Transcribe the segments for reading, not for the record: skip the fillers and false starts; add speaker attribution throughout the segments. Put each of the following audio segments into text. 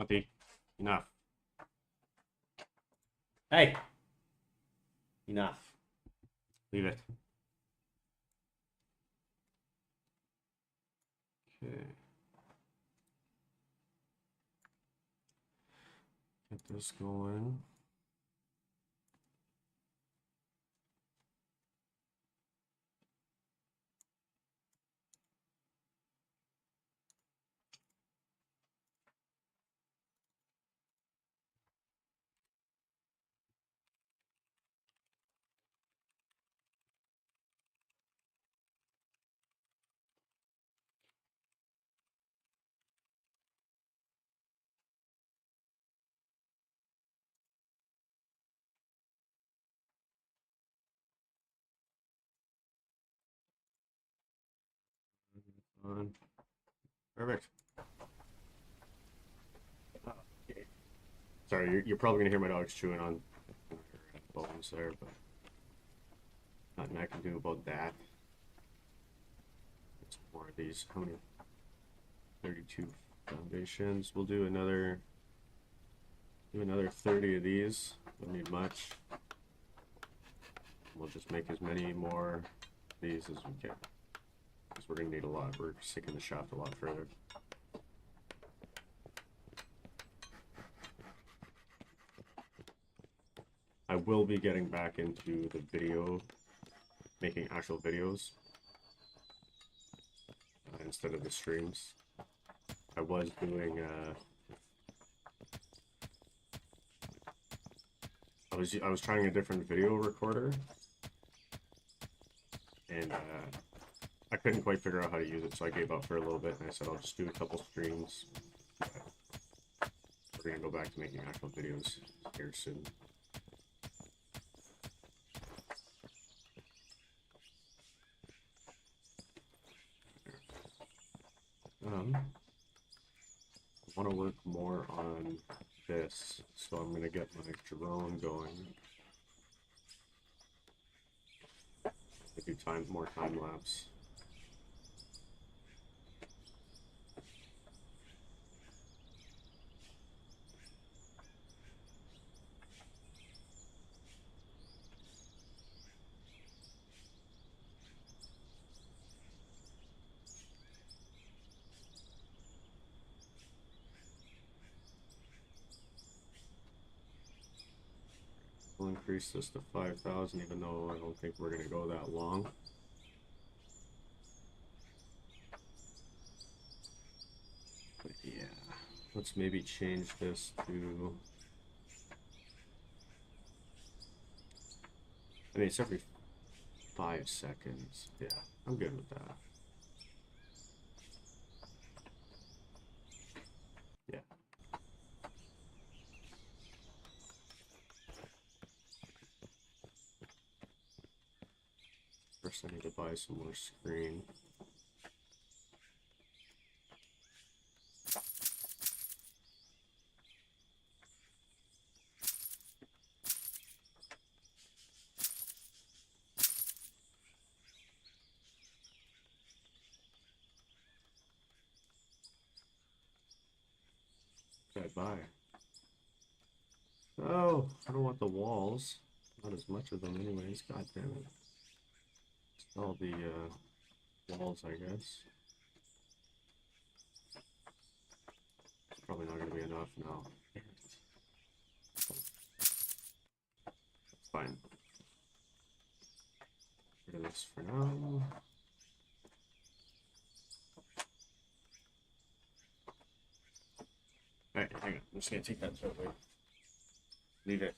Speaker 1: Auntie, enough. Hey! Enough. Leave it. Okay. Get this going. On. Perfect. Okay. Sorry, you're probably gonna hear my dogs chewing on her bones there, but nothing I can do about that. Get some more of these. How many? 32 foundations. We'll do another 30 of these. Don't need much. We'll just make as many more of these as we can, because we're gonna need a lot. We're sinking the shaft a lot further. I will be getting back into the video, making actual videos instead of the streams. I was doing I was trying a different video recorder, and I couldn't quite figure out how to use it, so I gave up for a little bit, and I said I'll just do a couple streams. We're gonna go back to making actual videos here soon. I want to work more on this, so I'm gonna get my drone going. Do more time lapse. We'll increase this to 5,000, even though I don't think we're gonna go that long. But yeah, let's maybe change this to, I mean, it's every 5 seconds. Yeah, I'm good with that. Yeah. First, I need to buy some more screen. Okay, buy. Oh, I don't want the walls. Not as much of them anyways, god damn it. All the walls, I guess. Probably not going to be enough now. Fine. Get rid of this for now. Alright, hang on. I'm just going to take that to away. Leave it.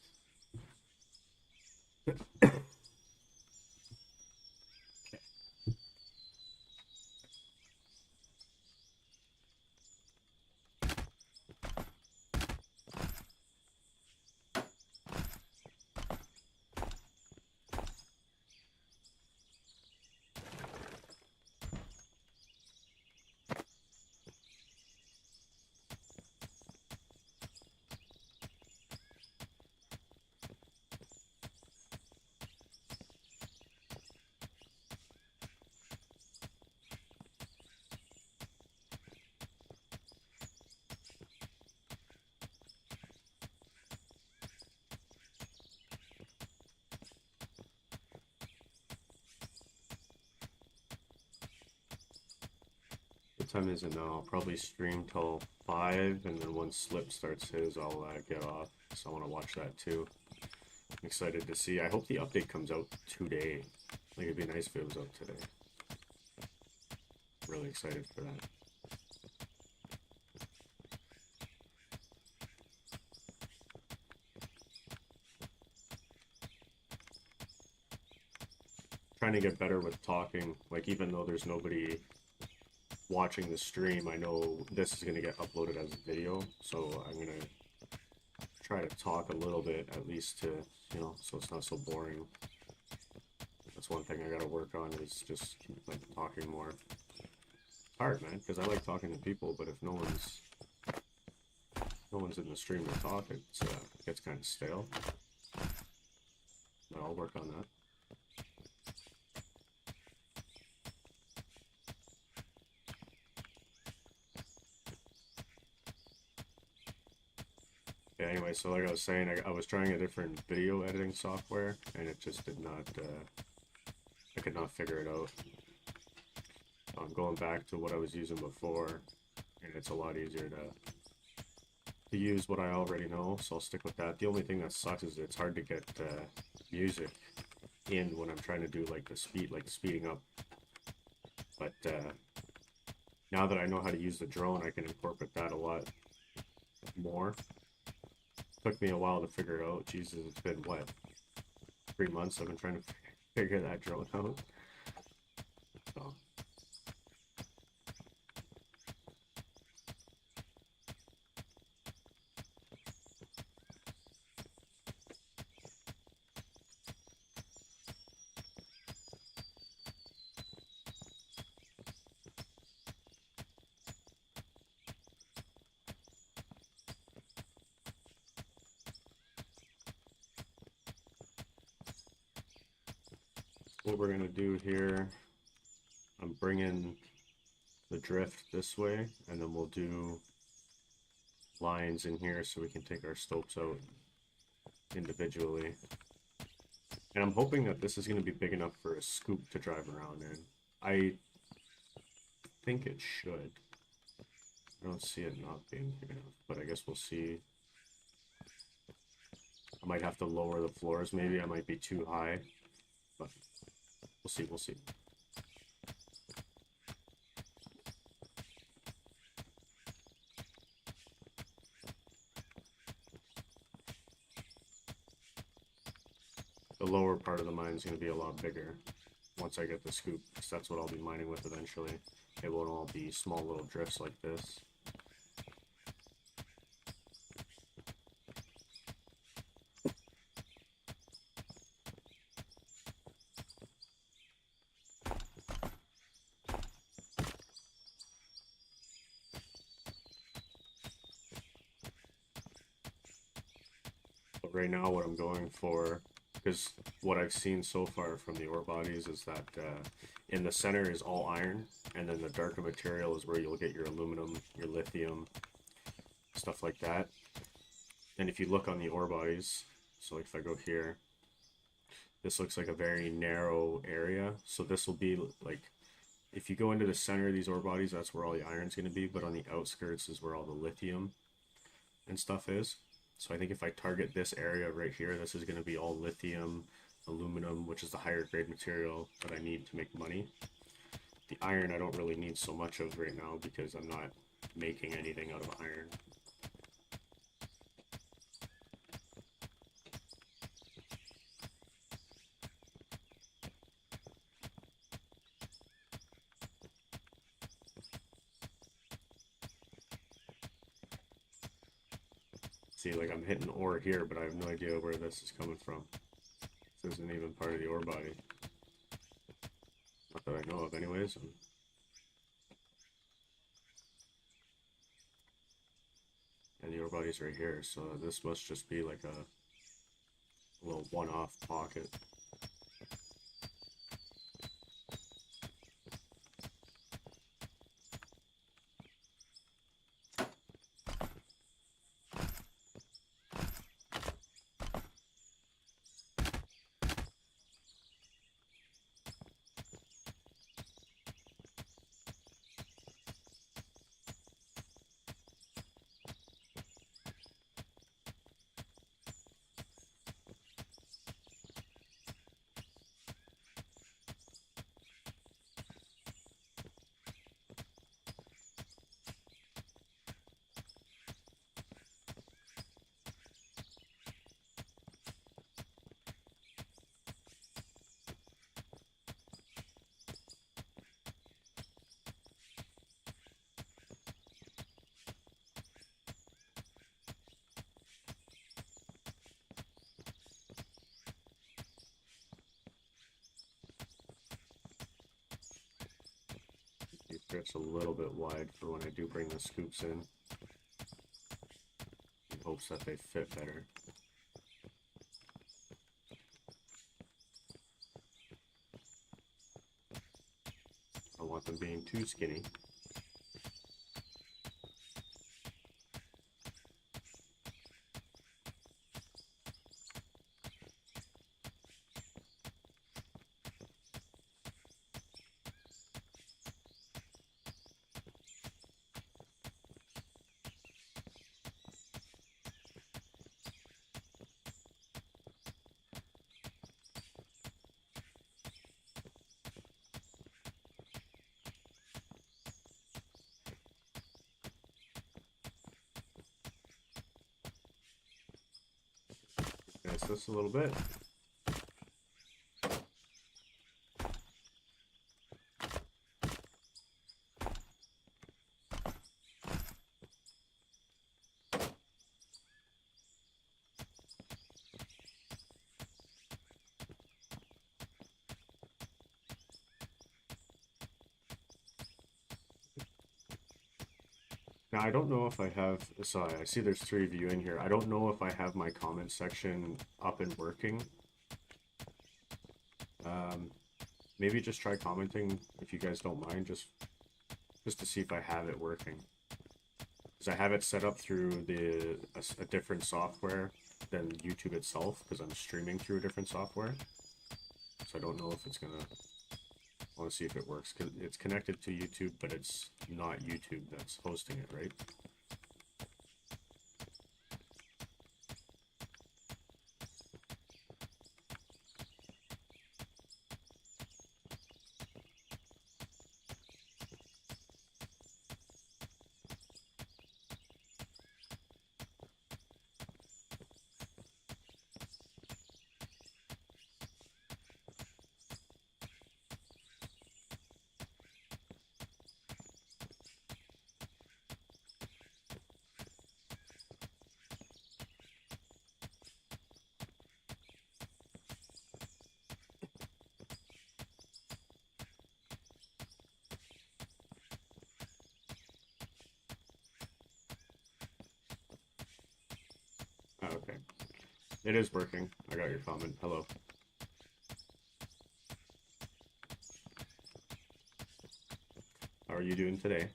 Speaker 1: What time is it now? I'll probably stream till 5, and then once Slip starts his, I'll get off. So I want to watch that too. I'm excited to see. I hope the update comes out today. Like, it'd be nice if it was out today. Really excited for that. Trying to get better with talking. Like, even though there's nobody watching the stream, I know this is going to get uploaded as a video, so I'm going to try to talk a little bit, at least to, you know, so it's not so boring. That's one thing I got to work on, is just like talking more. Hard, man, because I like talking to people, but if no one's in the stream to talk, it gets kind of stale. But I'll work on that. Yeah, anyway, so like I was saying, I was trying a different video editing software, and it just did not, I could not figure it out. I'm going back to what I was using before, and it's a lot easier to use what I already know, so I'll stick with that. The only thing that sucks is it's hard to get music in when I'm trying to do like the speeding up. But now that I know how to use the drone, I can incorporate that a lot more. Took me a while to figure it out. Jesus, it's been what, 3 months I've been trying to figure that drone out. So what we're gonna do here, I'm bringing the drift this way, and then we'll do lines in here so we can take our stopes out individually. And I'm hoping that this is going to be big enough for a scoop to drive around in. I think it should. I don't see it not being big enough, but I guess we'll see. I might have to lower the floors, maybe I might be too high, but we'll see, we'll see. The lower part of the mine is going to be a lot bigger once I get the scoop, because that's what I'll be mining with eventually. It won't all be small little drifts like this. But right now what I'm going for, because what I've seen so far from the ore bodies is that in the center is all iron, and then the darker material is where you'll get your aluminum, your lithium, stuff like that. And if you look on the ore bodies, so like if I go here, this looks like a very narrow area. So this will be like, if you go into the center of these ore bodies, that's where all the iron's going to be, but on the outskirts is where all the lithium and stuff is. So I think if I target this area right here, this is going to be all lithium, aluminum, which is the higher grade material that I need to make money. The iron I don't really need so much of right now because I'm not making anything out of iron. See, like I'm hitting ore here, but I have no idea where this is coming from. This isn't even part of the ore body. Not that I know of anyways. And the ore body's right here, so this must just be like a little one-off pocket. stretch a little bit wide for when I do bring the scoops in hopes that they fit better. I don't want them being too skinny. This a little bit. Now I don't know if I have, sorry, I see there's 3 of you in here. I don't know if I have my comment section up and working. Maybe just try commenting if you guys don't mind, just to see if I have it working. Because I have it set up through a different software than YouTube itself, because I'm streaming through a different software. So I don't know if it's gonna, I want to see if it works, because it's connected to YouTube, but it's not YouTube that's hosting it, right? Oh, okay. It is working. I got your comment. Hello. How are you doing today?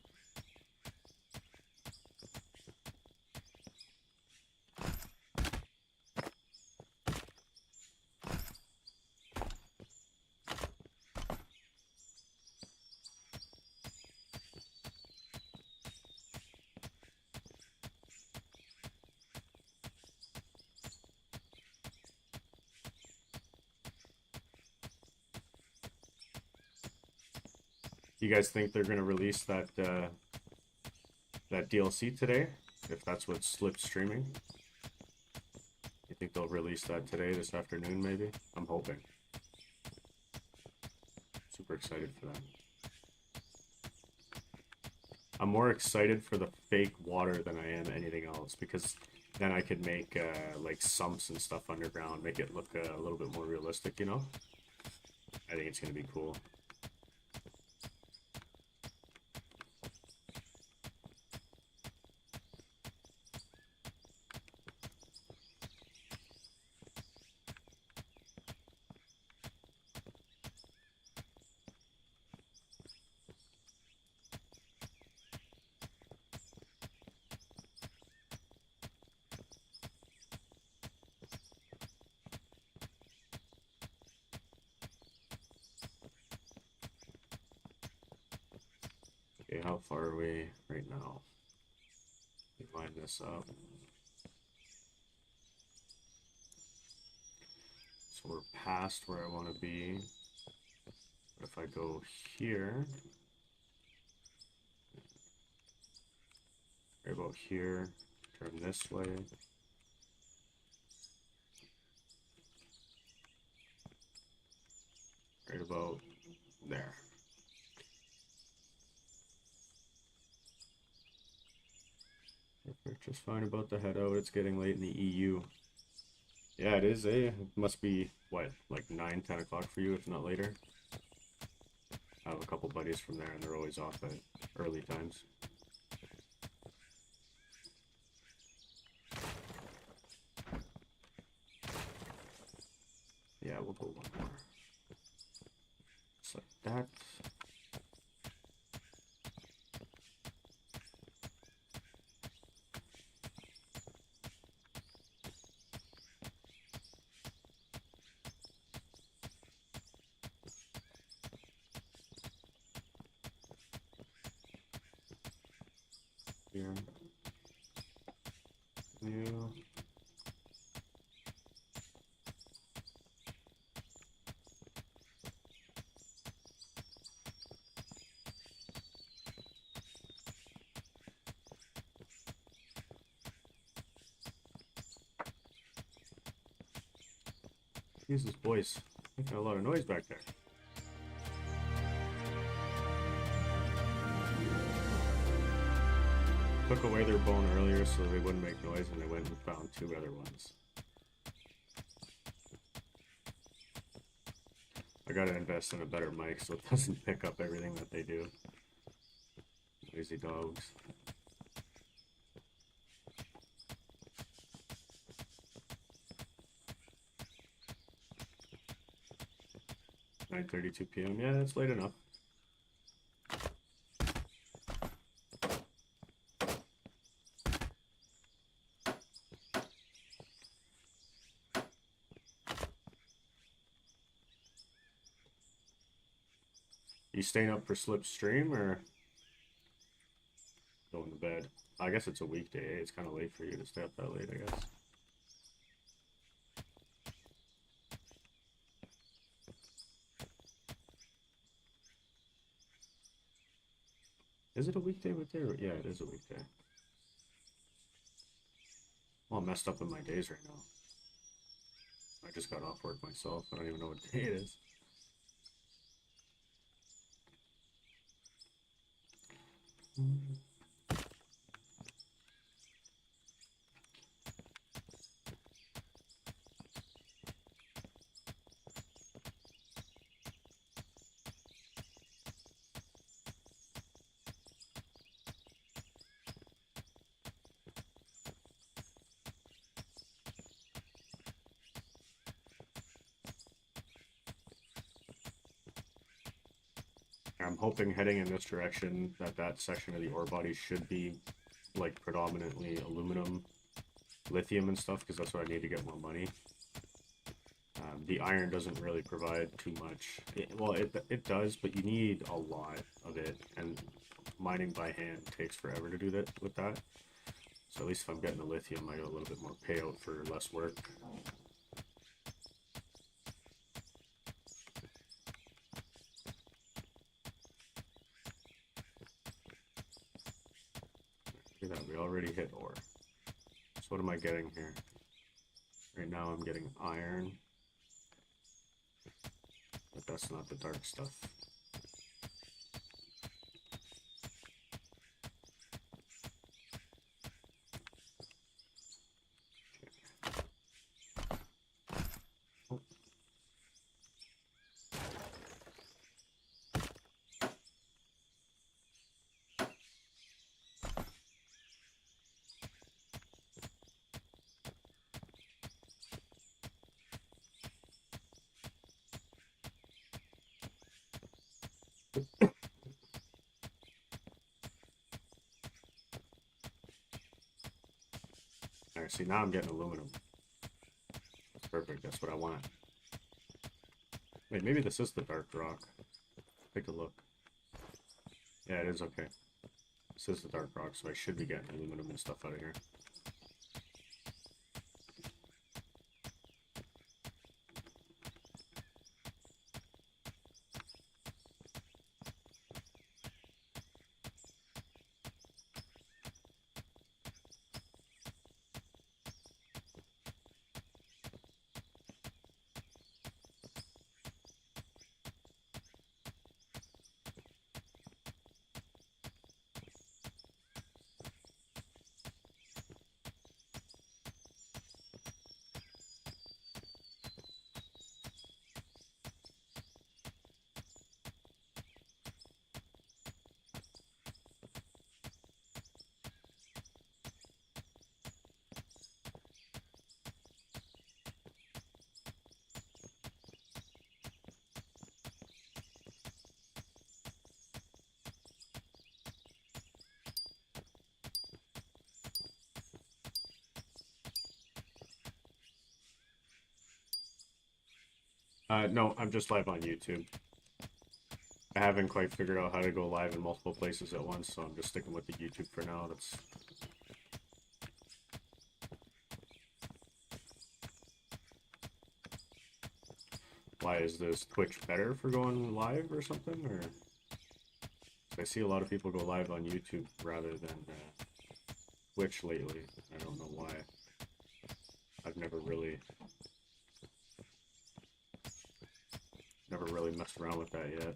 Speaker 1: You guys think they're gonna release that that DLC today? If that's what slipped streaming? You think they'll release that today, this afternoon, maybe? I'm hoping. Super excited for that. I'm more excited for the fake water than I am anything else, because then I could make like sumps and stuff underground, make it look a little bit more realistic, you know? I think it's gonna be cool. Okay, how far are we right now? Let me line this up. So we're past where I want to be. But if I go here, right about here, turn this way. Right about there. Perfect, just fine about to head out. It's getting late in the EU. Yeah, it is, eh? It must be, what, like 9, 10 o'clock for you, if not later? I have a couple buddies from there, and they're always off at early times. Yeah, we'll go one more. Just like that. Here. New. Jesus, boys, making a lot of noise back there. Took away their bone earlier so they wouldn't make noise, and they went and found 2 other ones. I gotta invest in a better mic so it doesn't pick up everything that they do. Lazy dogs. (9:32 p.m.) Yeah, it's late enough. You staying up for Slipstream or going to bed? I guess it's a weekday. It's kind of late for you to stay up that late, I guess. Is it a weekday with there? Yeah, it is a weekday. Well, I'm messed up in my days right now. I just got off work myself. I don't even know what day it is. I'm hoping heading in this direction that section of the ore body should be like predominantly aluminum, lithium and stuff, because that's what I need to get more money. The iron doesn't really provide too much. It does, but you need a lot of it, and mining by hand takes forever to do that with that. So at least if I'm getting the lithium, I get a little bit more payout for less work. Look at that, we already hit ore. So what am I getting here? Right now I'm getting iron. But that's not the dark stuff. Oh. Alright, see, now I'm getting aluminum. That's perfect, that's what I want. Wait, maybe this is the dark rock. Take a look. Yeah, it is okay. This is the dark rock, so I should be getting aluminum and stuff out of here. No, I'm just live on YouTube. I haven't quite figured out how to go live in multiple places at once, so I'm just sticking with the YouTube for now. That's why is this Twitch better for going live or something? Or I see a lot of people go live on YouTube rather than Twitch lately. I don't know why. I've never really messed around with that yet.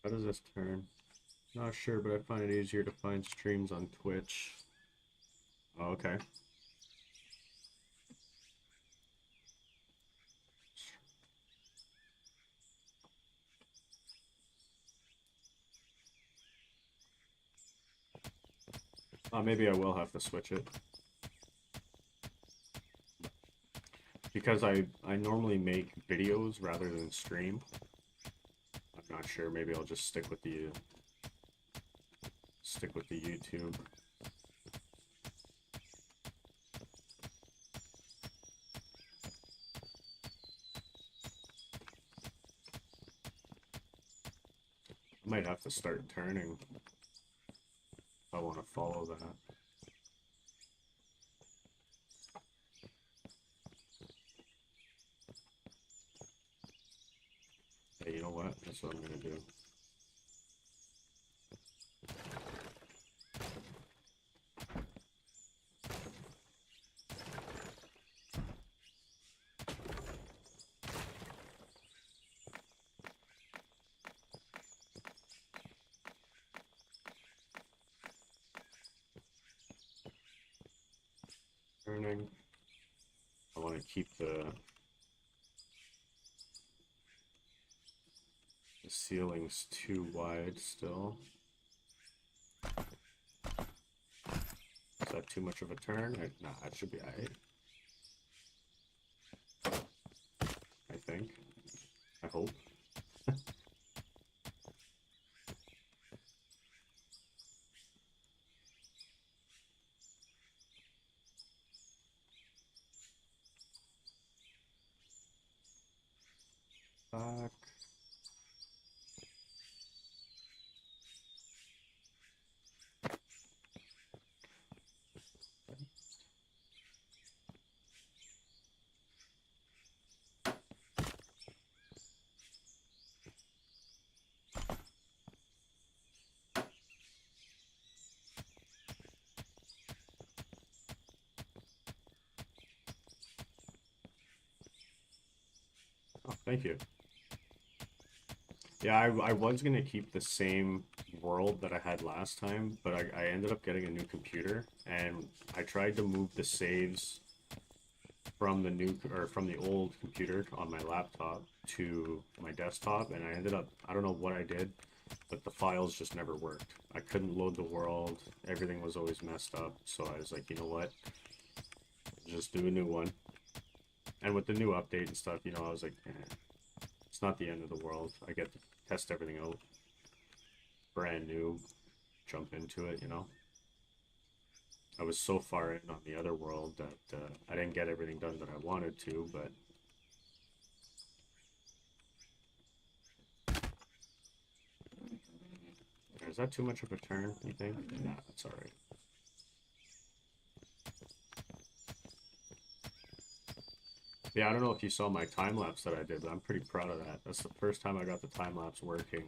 Speaker 1: How does this turn? Not sure, but I find it easier to find streams on Twitch. Oh, okay. Maybe I will have to switch it. Because I normally make videos rather than stream. I'm not sure, maybe I'll just stick with the YouTube. I might have to start turning if I want to follow that. Hey, you know what? That's what I'm gonna do. Turning. I want to keep the ceilings too wide still. Is that too much of a turn? Nah, that should be alright. I think. I hope. Back. Oh, thank you. Yeah, I was gonna keep the same world that I had last time, but I ended up getting a new computer, and I tried to move the saves from the old computer on my laptop to my desktop, and I ended up, I don't know what I did, but the files just never worked. I couldn't load the world, everything was always messed up, so I was like, you know what, just do a new one. And with the new update and stuff, you know, I was like, it's not the end of the world. I get to test everything out brand new, jump into it, you know. I was so far in on the other world that I didn't get everything done that I wanted to, but is that too much of a turn, you think? Nah, that's alright. Yeah, I don't know if you saw my time lapse that I did, but I'm pretty proud of that. That's the first time I got the time lapse working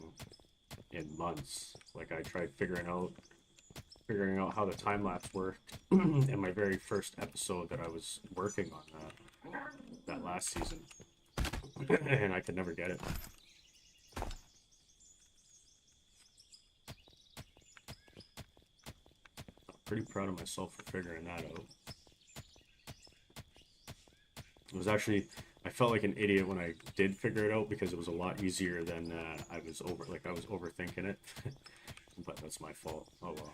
Speaker 1: in months. Like I tried figuring out how the time lapse worked in my very first episode that I was working on that last season, and I could never get it. I'm pretty proud of myself for figuring that out. It was actually, I felt like an idiot when I did figure it out because it was a lot easier than I was overthinking it. But that's my fault. Oh well.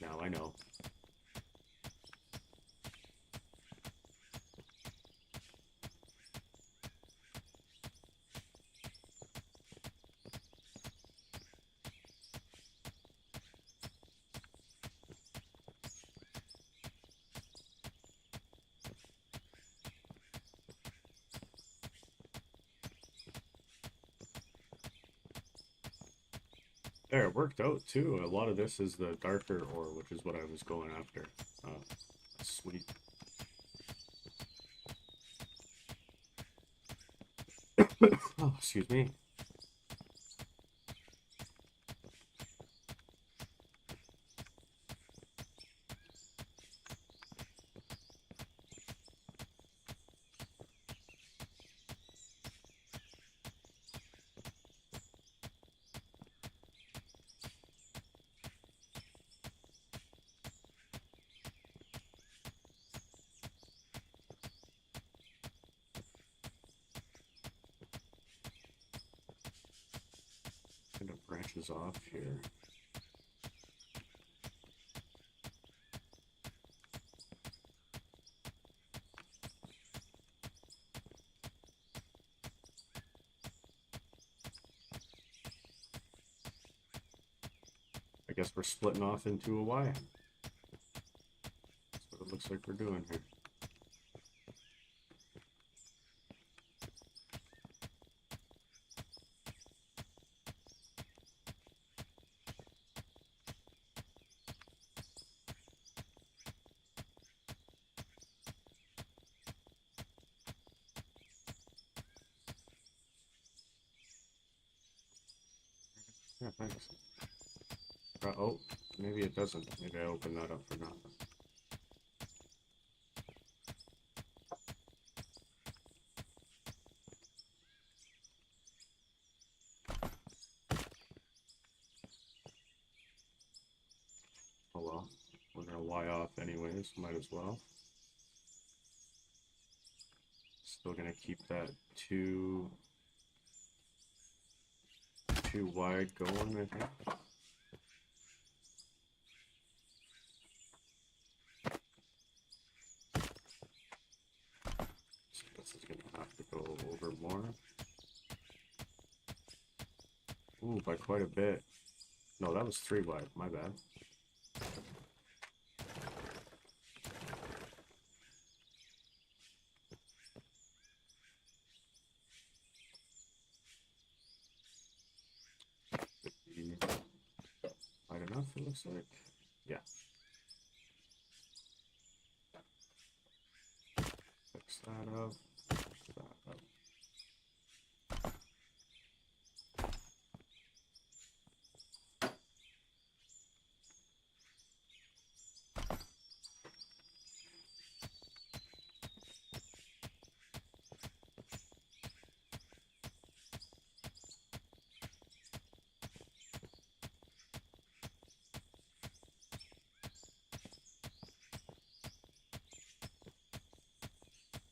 Speaker 1: Now I know. There, it worked out too. A lot of this is the darker ore, which is what I was going after. Oh, sweet. Oh, excuse me. Kind of branches off here. I guess we're splitting off into a Y. That's what it looks like we're doing here. Yeah, thanks. Oh, maybe it doesn't. Maybe I opened that up for nothing. Oh well, we're gonna Y off anyways, might as well. Still gonna keep that too wide going, I think. So this is gonna have to go over more. Ooh, by quite a bit. No, that was 3 wide, my bad. Wide enough, it looks like. Yeah. Fix that up. Fix that up.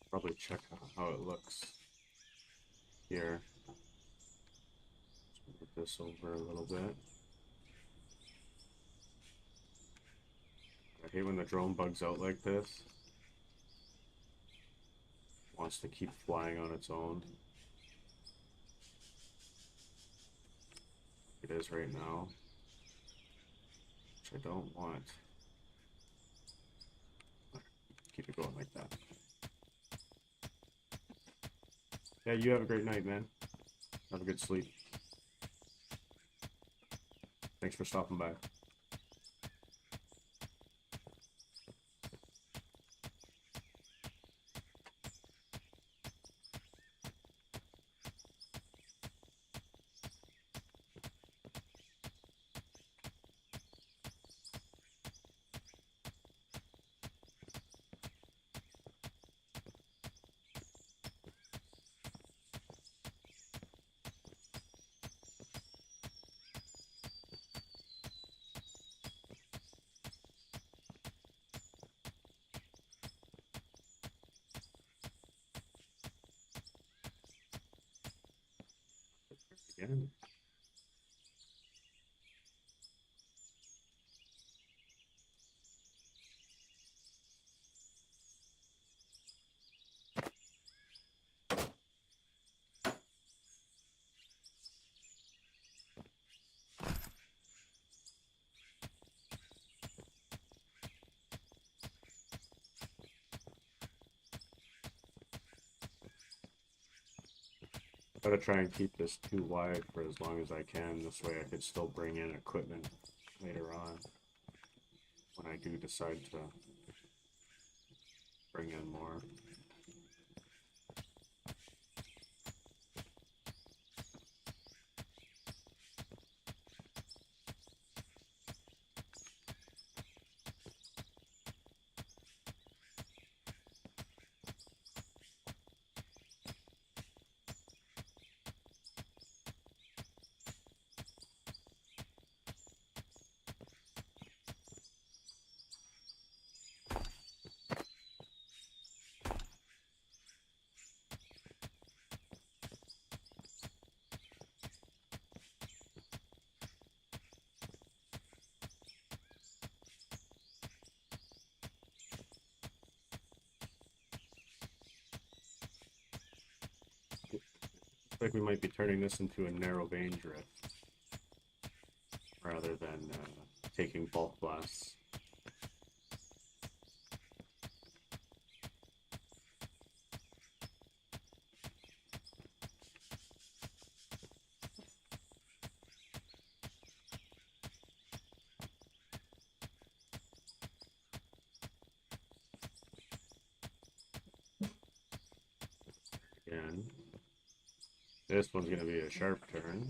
Speaker 1: Probably check how it looks here. Let's move this over a little bit. I hate when the drone bugs out like this. Wants to keep flying on its own. It is right now, which I don't want. Keep it going like that. Yeah, you have a great night, man. Have a good sleep. Thanks for stopping by. again. Gotta try and keep this too wide for as long as I can. This way I could still bring in equipment later on when I do decide to bring in more. Looks like we might be turning this into a narrow vein drift rather than taking bulk blasts. Again, this one's going to be a sharp turn.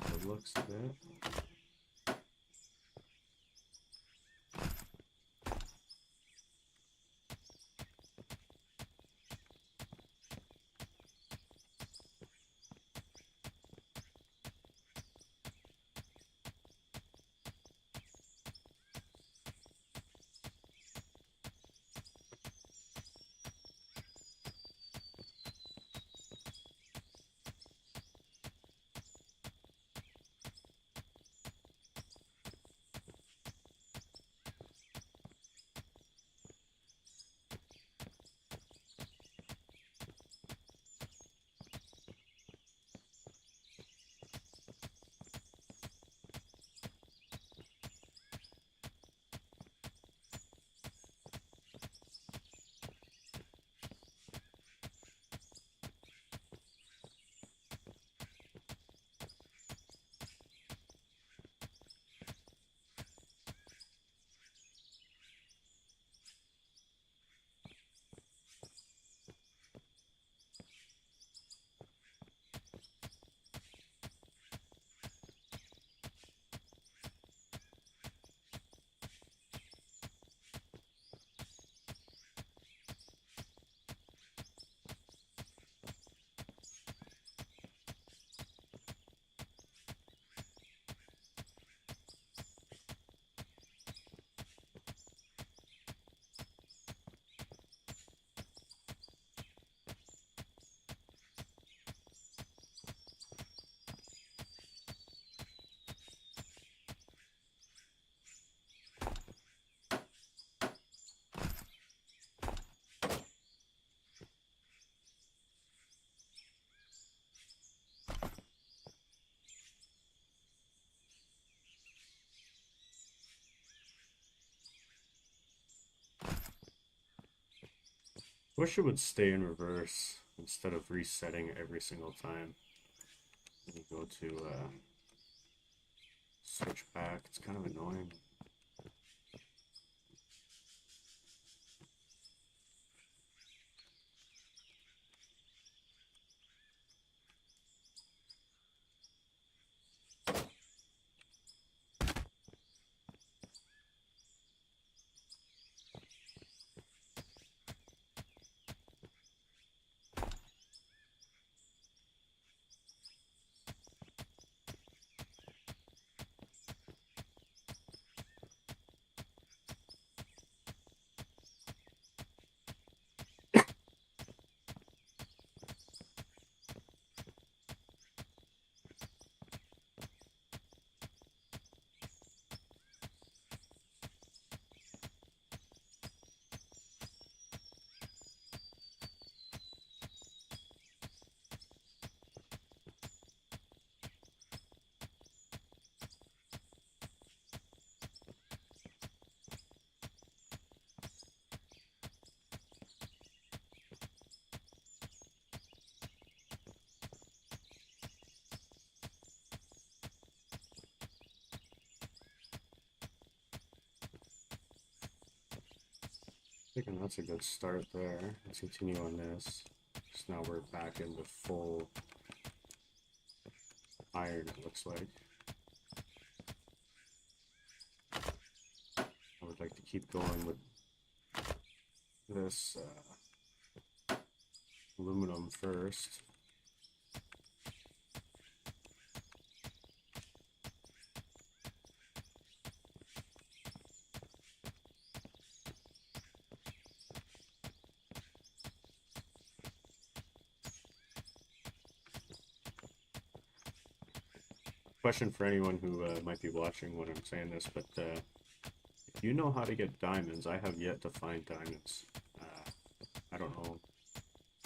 Speaker 1: It looks a bit. Wish it would stay in reverse instead of resetting every single time. When you go to switch back, it's kind of annoying. Thinking that's a good start there. Let's continue on this. So now we're back into full iron, it looks like. I would like to keep going with this aluminum first. Question for anyone who might be watching when I'm saying this, but if you know how to get diamonds, I have yet to find diamonds. I don't know,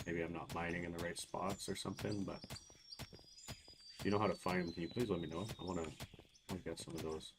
Speaker 1: maybe I'm not mining in the right spots or something, but if you know how to find them, can you please let me know? I want to get some of those.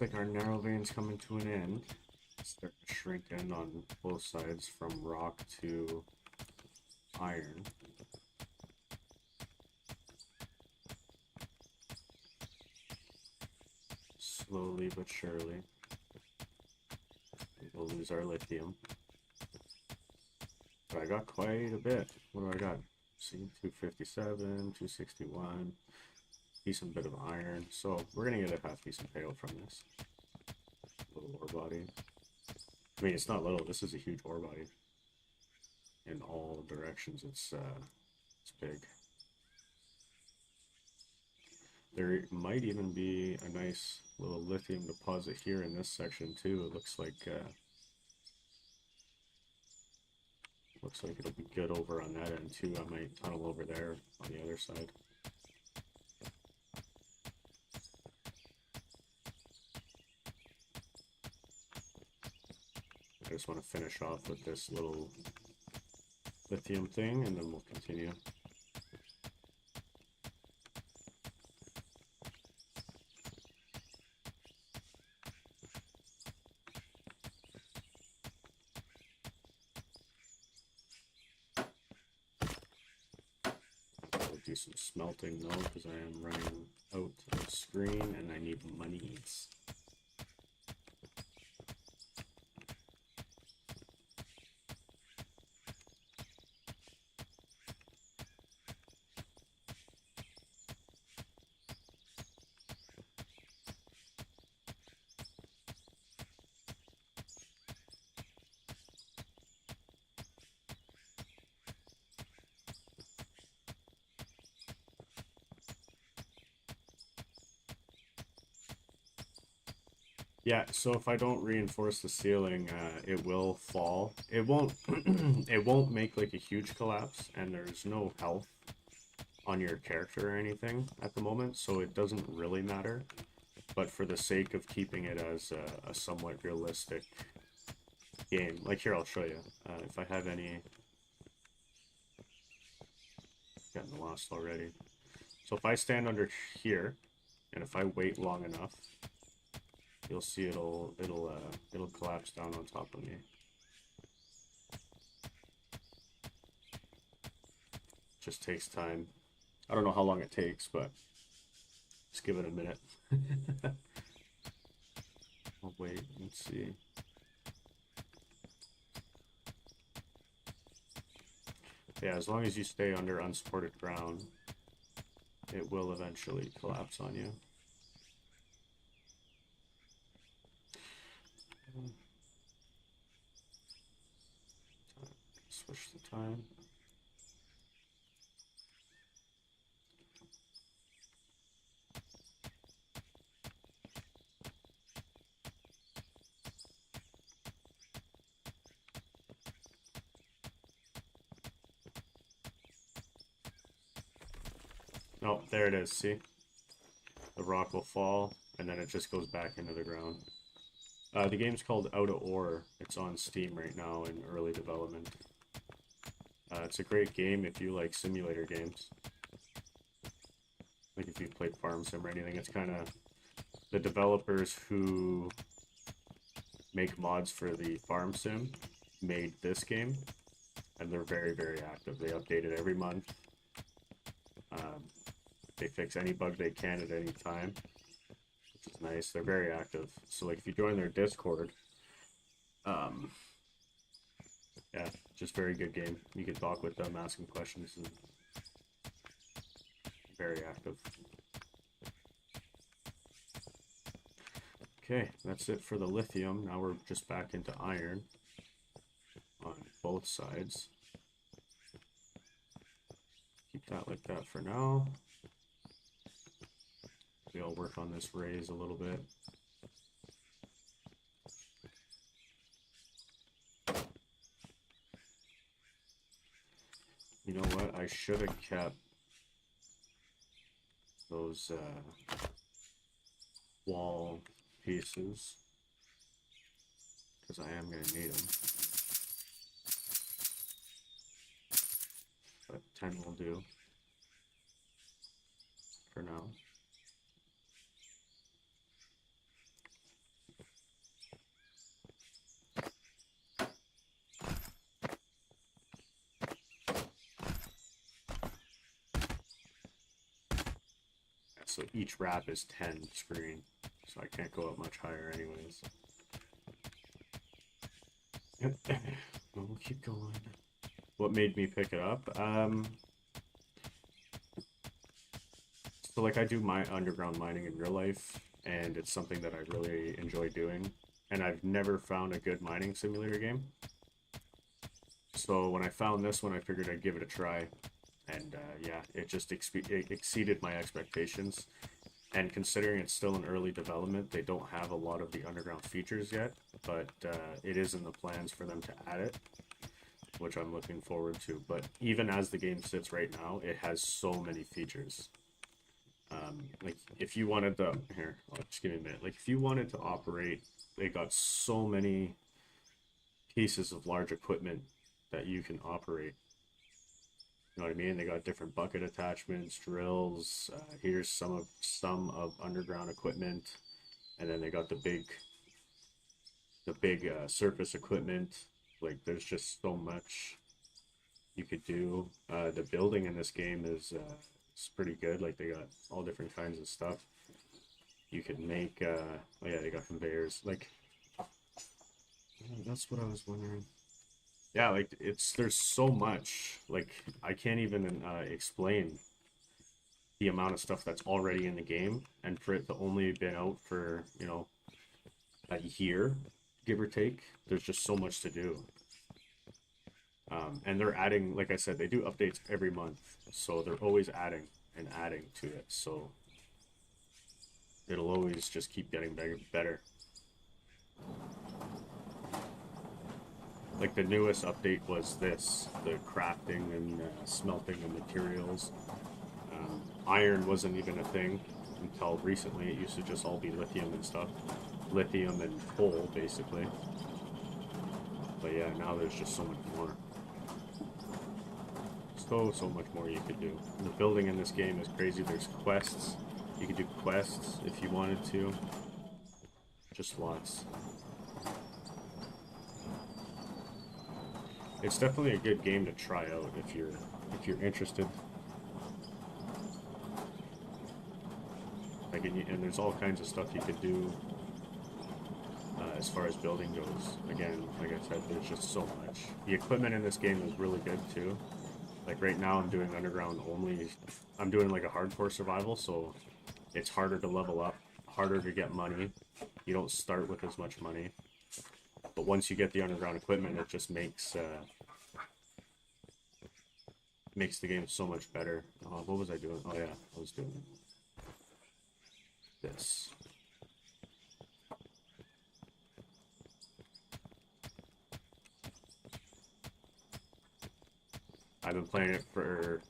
Speaker 1: Looks like our narrow vein's coming to an end. Start to shrink in on both sides from rock to iron. Slowly but surely, we'll lose our lithium. But I got quite a bit. What do I got? See, 257, 261. Decent bit of iron. So we're gonna get a half decent payout from this. Little ore body. I mean, it's not little. This is a huge ore body. In all directions, it's big. There might even be a nice little lithium deposit here in this section too. It looks like it'll be good over on that end too. I might tunnel over there on the other side. I just want to finish off with this little lithium thing and then we'll continue. Do some smelting though, because I am running out of screen and I need monies. Yeah, so if I don't reinforce the ceiling, it will fall. It won't it won't make like a huge collapse, and there's no health on your character or anything at the moment, so it doesn't really matter. But for the sake of keeping it as a somewhat realistic game, like here I'll show you. If I have any, getting lost already. So if I stand under here, and if I wait long enough, you'll see it'll collapse down on top of me. Just takes time. I don't know how long it takes, but just give it a minute. I'll wait and see. Yeah, as long as you stay under unsupported ground, it will eventually collapse on you. Switch the time. Oh, there it is, see? The rock will fall, and then it just goes back into the ground. The game's called Out of Ore. It's on Steam right now in early development. It's a great game if you like simulator games. Like if you've played Farm Sim or anything, it's kind of the developers who make mods for the Farm Sim made this game, and they're very, very active. They update it every month. They fix any bug they can at any time, which is nice. They're very active. So like if you join their Discord, yeah, just very good game. You can talk with them, ask them questions, and very active. Okay, that's it for the lithium. Now we're just back into iron on both sides. Keep that like that for now. We'll work on this raise a little bit. You know what? I should have kept those wall pieces because I am going to need them. But 10 will do for now. So each wrap is 10 screen, so I can't go up much higher anyways. We'll keep going. What made me pick it up? So like I do my underground mining in real life, and it's something that I really enjoy doing, and I've never found a good mining simulator game. So when I found this one, I figured I'd give it a try. And yeah, it just exceeded my expectations. And considering it's still in early development, they don't have a lot of the underground features yet, but it is in the plans for them to add it, which I'm looking forward to. But even as the game sits right now, it has so many features. Like if you wanted to, here, just give me a minute. Like if you wanted to operate, they got so many pieces of large equipment that you can operate. You know what I mean? They got different bucket attachments, drills. Here's some of underground equipment, and then they got the big surface equipment. Like there's just so much you could do. The building in this game is pretty good. Like they got all different kinds of stuff you could make. Oh yeah, they got conveyors. Like that's what I was wondering. Yeah, like there's so much. Like I can't even explain the amount of stuff that's already in the game, and for it to only been out for a year, give or take. There's just so much to do. And they're adding, like I said, they do updates every month, so they're always adding and adding to it. So it'll always just keep getting better. Like the newest update was the crafting and smelting of materials. Iron wasn't even a thing until recently. It used to just all be lithium and stuff. Lithium and coal, basically. But yeah, now there's just so much more. So much more you could do. And the building in this game is crazy. There's quests. You could do quests if you wanted to. Just lots. It's definitely a good game to try out if you're interested. Like and there's all kinds of stuff you could do as far as building goes. Again, like I said, there's just so much. The equipment in this game is really good too. Like right now I'm doing underground only. I'm doing like a hardcore survival, so it's harder to level up, harder to get money. You don't start with as much money. But once you get the underground equipment, it just makes the game so much better. What was I doing? Oh yeah, I was doing this. I've been playing it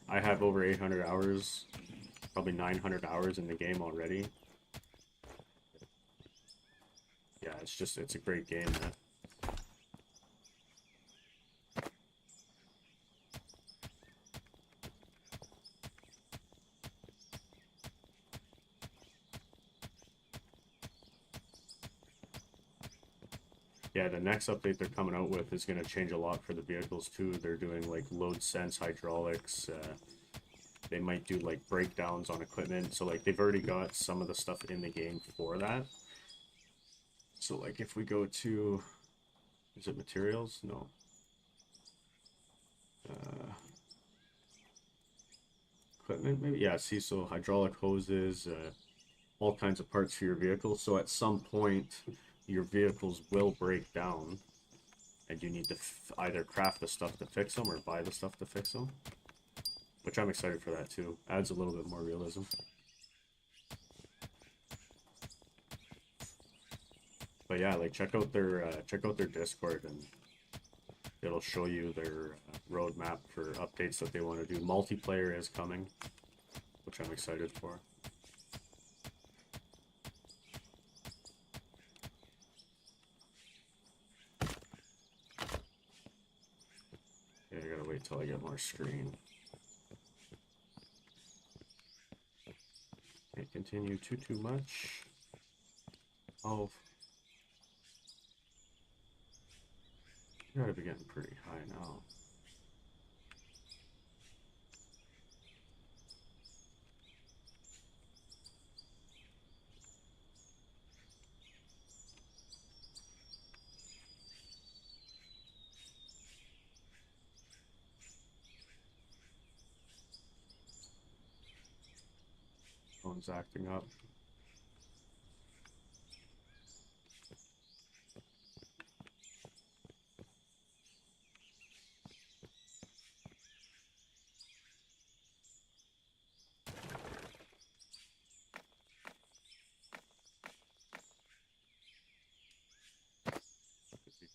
Speaker 1: I have over 800 hours, probably 900 hours in the game already. Yeah, it's a great game, man. Yeah, the next update they're coming out with is going to change a lot for the vehicles too. They're doing like load sense hydraulics. They might do like breakdowns on equipment. So like they've already got some of the stuff in the game for that. So like if we go to, is it materials? No. Equipment maybe? Yeah, see, so hydraulic hoses, all kinds of parts for your vehicle. So at some point, your vehicles will break down, and you need to either craft the stuff to fix them or buy the stuff to fix them. Which I'm excited for that too. Adds a little bit more realism. But yeah, like check out their Discord, and it'll show you their roadmap for updates that they want to do. Multiplayer is coming, which I'm excited for. Yeah, I gotta wait till I get more screen. Can't continue too much. Oh, you gotta be getting pretty high now. Phone's acting up.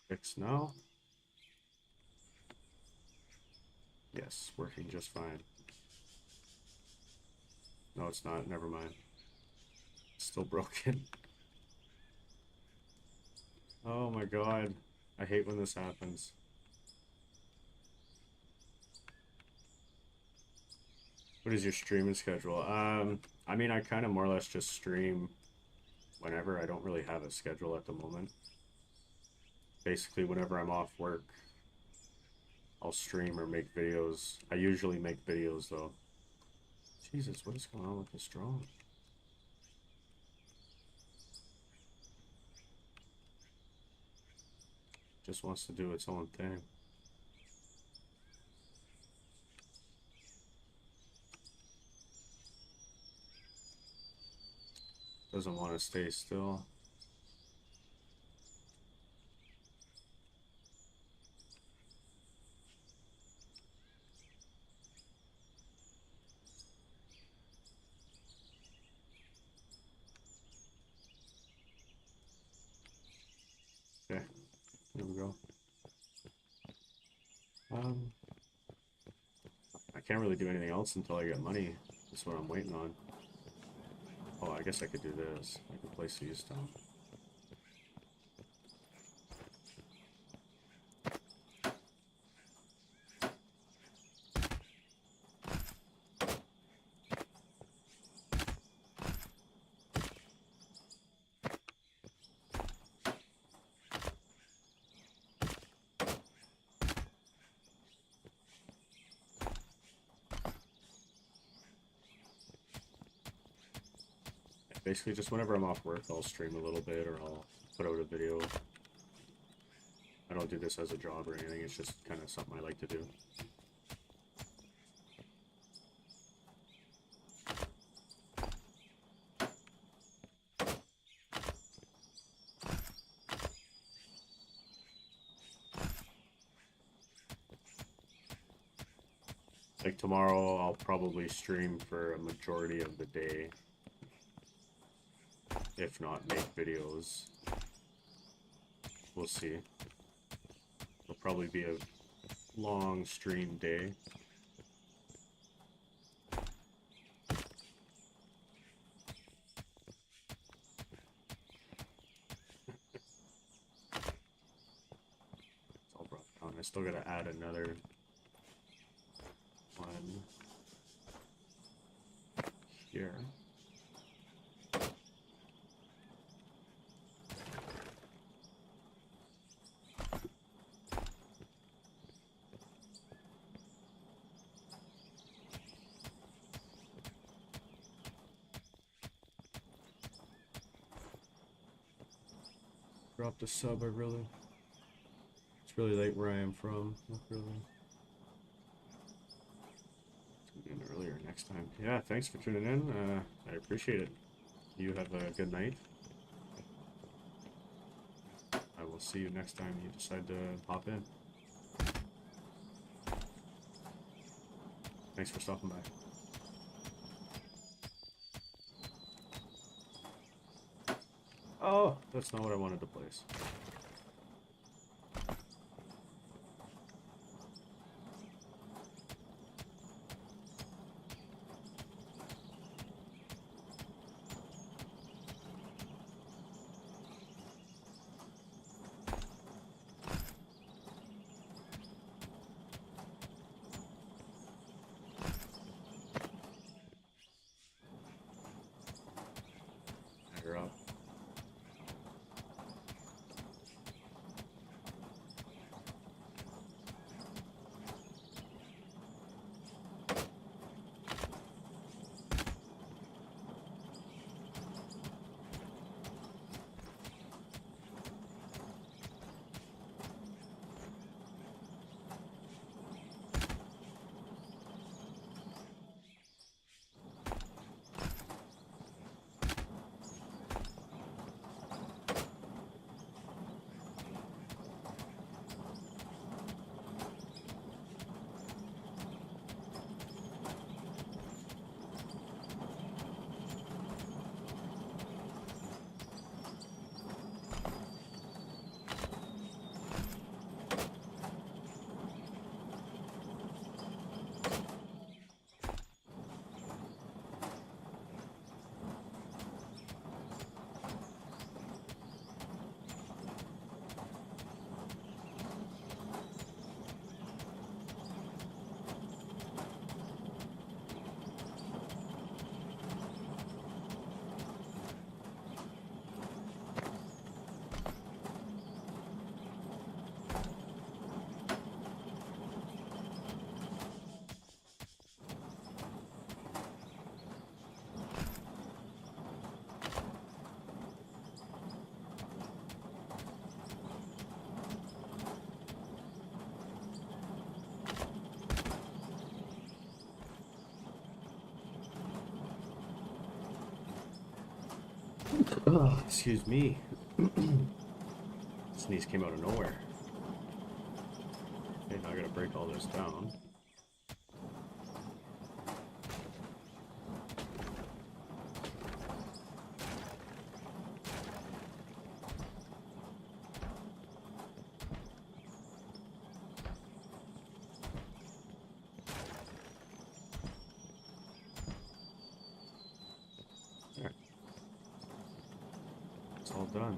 Speaker 1: Fix now. Yes, working just fine. No, it's not. Never mind. It's still broken. Oh my god. I hate when this happens. What is your streaming schedule? I mean, I kind of more or less just stream whenever. I don't really have a schedule at the moment. Basically, whenever I'm off work, I'll stream or make videos. I usually make videos though. Jesus, what is going on with this drone? Just wants to do its own thing. Doesn't want to stay still. Okay, there we go. I can't really do anything else until I get money. That's what I'm waiting on. Oh, I guess I could do this. I could place these down. Basically, just whenever I'm off work, I'll stream a little bit or I'll put out a video. I don't do this as a job or anything, it's just kind of something I like to do. Like tomorrow, I'll probably stream for a majority of the day. If not, make videos. We'll see. It'll probably be a long stream day. It's all brought down. I still gotta add another one here. Dropped a sub, it's really late where I am from. Not really. Tune in earlier next time. Yeah, thanks for tuning in. I appreciate it. You have a good night. I will see you next time you decide to pop in. Thanks for stopping by. Oh, that's not what I wanted to place. You're up. Ugh, excuse me. Sneeze came out of nowhere. Okay, now I gotta break all this down. There. It's all done.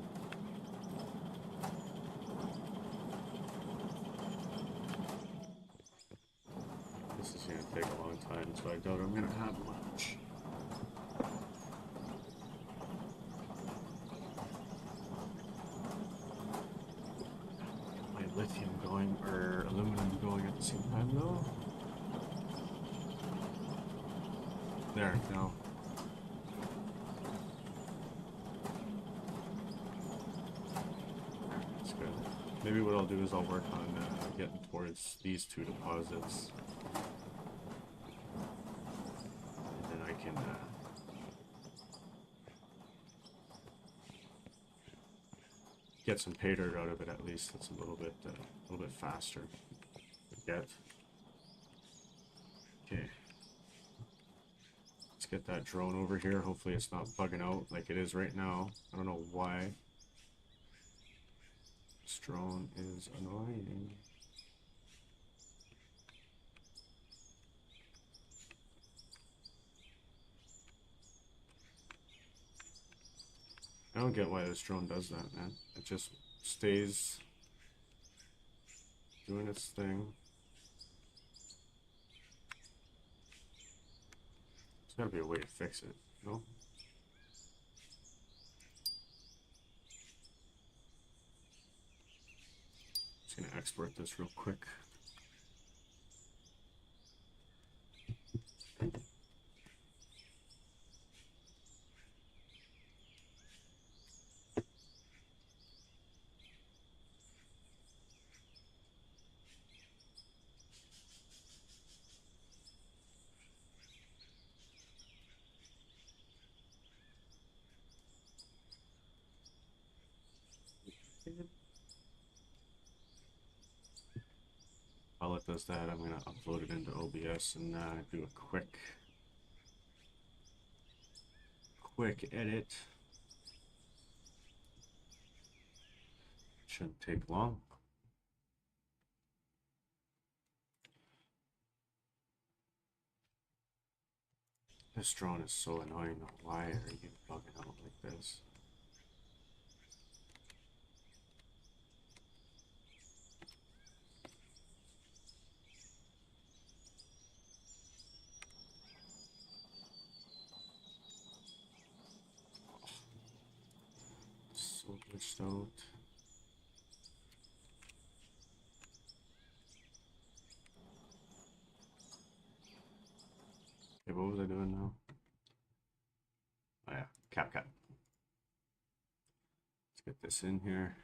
Speaker 1: This is gonna take a long time, so I doubt I'm gonna have much. My lithium going, or aluminum going at the same time though. There, now. That's good. Maybe what I'll do is I'll work on getting towards these two deposits. And then I can get some pay dirt out of it at least. That's a little bit faster to get. Okay. Let's get that drone over here. Hopefully it's not bugging out like it is right now. I don't know why. This drone is annoying. I don't get why this drone does that, man. It just stays doing its thing. There's gotta be a way to fix it, no? Just gonna export this real quick. While it does that, I'm gonna upload it into OBS and do a quick edit. Shouldn't take long. This drone is so annoying. Why are you bugging out like this? So glitched out. Okay, what was I doing now? Oh yeah, cap. Let's get this in here.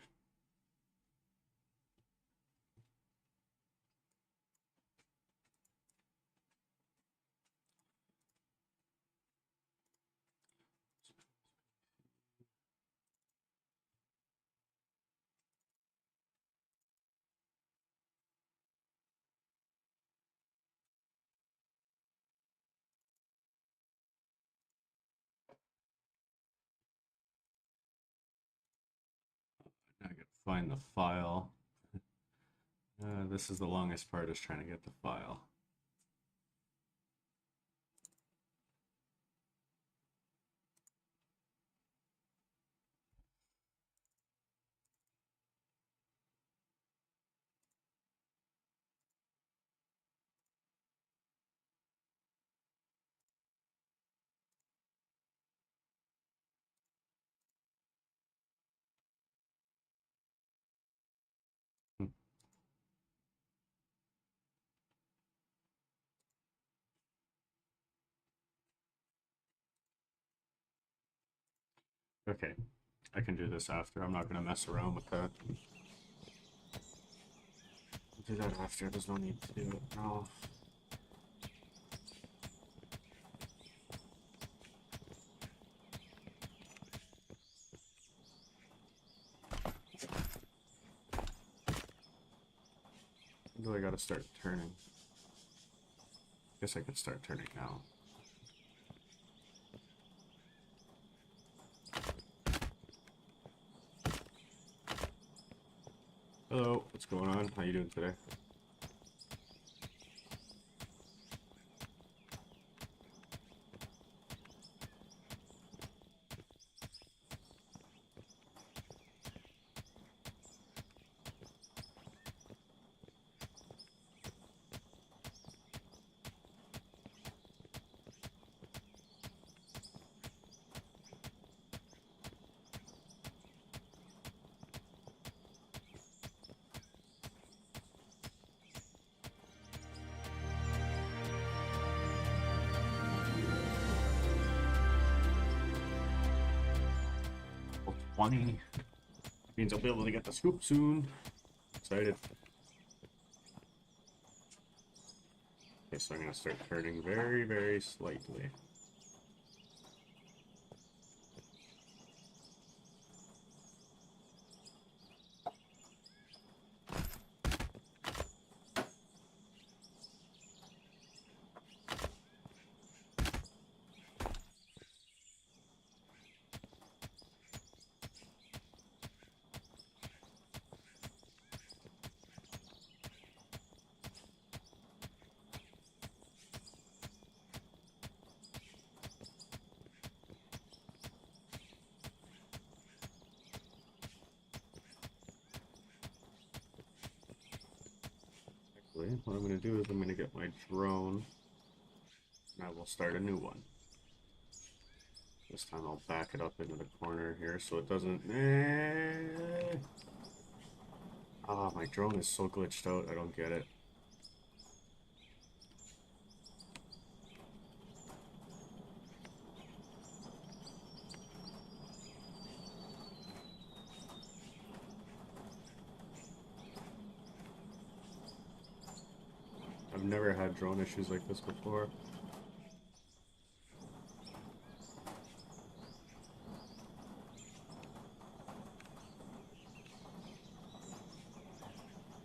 Speaker 1: Now I gotta find the file. This is the longest part, is trying to get the file. Hmm. Okay, I can do this after. I'm not gonna mess around with that. I'll do that after. There's no need to do it now. gotta start turning. Guess I could start turning now. Hello, what's going on? How you doing today? Well, 20 means I'll be able to get the scoop soon. Excited. Okay, so I'm gonna start turning very, very slightly. What I'm going to do is I'm going to get my drone and I will start a new one. This time I'll back it up into the corner here so it doesn't... Ah, my drone is so glitched out, I don't get it. I've never had drone issues like this before.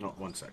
Speaker 1: No, 1 sec.